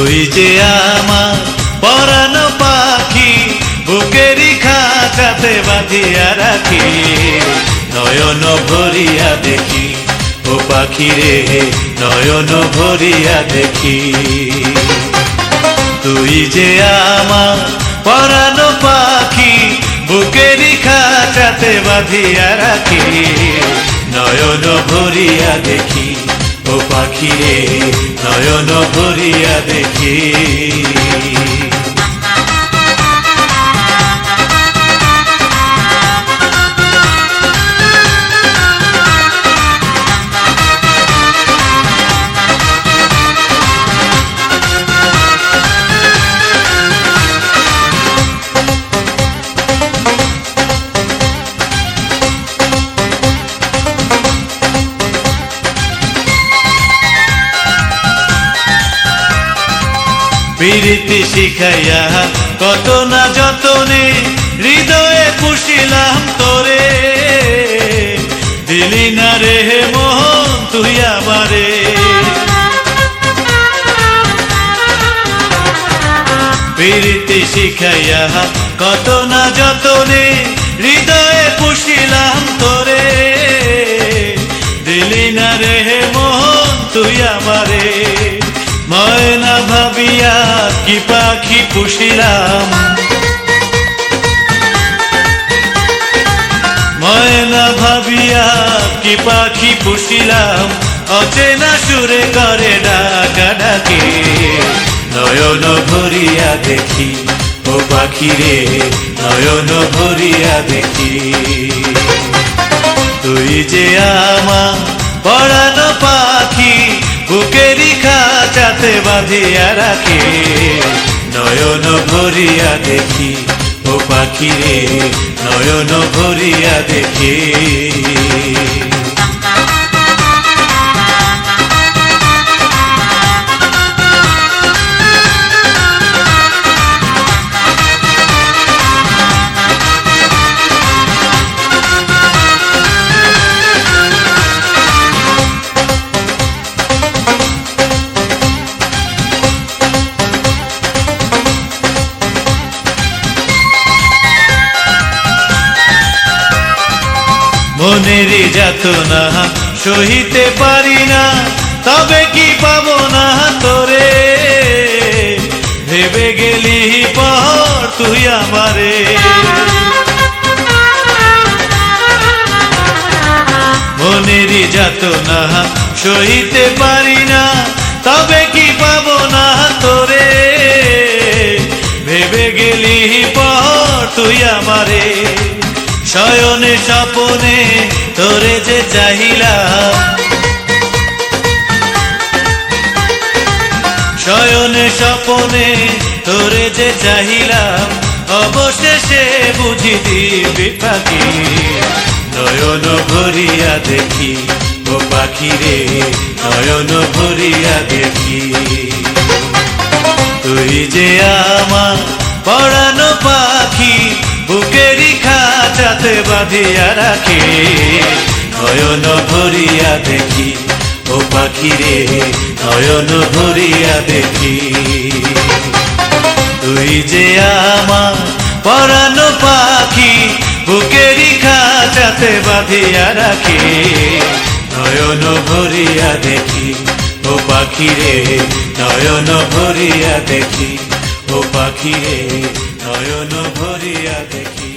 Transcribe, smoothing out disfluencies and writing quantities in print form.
তুই যে আমার পরাণ পাখি, বুকেরই খাঁচাতে বাঁধিয়া রাখি, নয়ন ভরিয়া দেখি ও পাখি রে, নয়ন ভরিয়া দেখি। তুই যে আমার পরাণ পাখি, বুকেরই খাঁচাতে বাঁধিয়া রাখি, নয়ন ভরিয়া দেখি ও পাখি রে, নয়ন ভরিয়া দেখি। প্রীতি শিখাইয়া কত না যতনে, হৃদয়ে পুষিলাম তোরে, দিলি না রে মোহন তুই আমারে। প্রীতি শিখাইয়া কত না যতনে, হৃদয়ে পুষিলাম তোরে, দিলি না রে মোহন তুই আমারে। ময়না ভাবিয়া কি পাখি পুষিলাম, ময়না ভাবিয়া কি পাখি পুষিলাম, অচেনা সুরে করে ডাকা ডাকি, নয়ন ভরিয়া দেখি ও পাখি রে, নয়ন ভরিয়া দেখি। তুই যে আমার পরাণ পাখি, বুকেরই খাঁচাতে বাঁধিয়া রাখি, নয়ন ভরিয়া দেখি ও পাখি রে, নয়ন ভরিয়া দেখি। মনেরই যাতনা সহিতে পারি না, তবে কি পাবো না তোরে, ভেবে গেলি পর তুই আমারে। মনেরই যাতনা সহিতে পারি না, তবে কি পাবো না তোরে, ভেবে গেলি পর তুই আমারে। শয়নে স্বপনে তোরে যে চাহিলাম, শয়নে স্বপনে তোরে যে চাহিলাম, অবশেষে বুঝি দিবি পাখি, নয়ন ভরিয়া দেখি ও পাখি রে, নয়ন ভরিয়া দেখি। তুই যে আমার পরাণ পাখি, বুকেরই খাঁচাতে বাঁধিয়া রাখি, নয়ন ভরিয়া দেখি ও পাখি রে, নয়ন ভরিয়া দেখি। তুই যে আমার পরাণ পাখি, বুকেরই খাঁচাতে বাঁধিয়া রাখি, নয়ন ভরিয়া দেখি ও পাখি রে, নয়ন ভরিয়া দেখি ও পাখি রে, নয়ন ভরিয়া দেখি।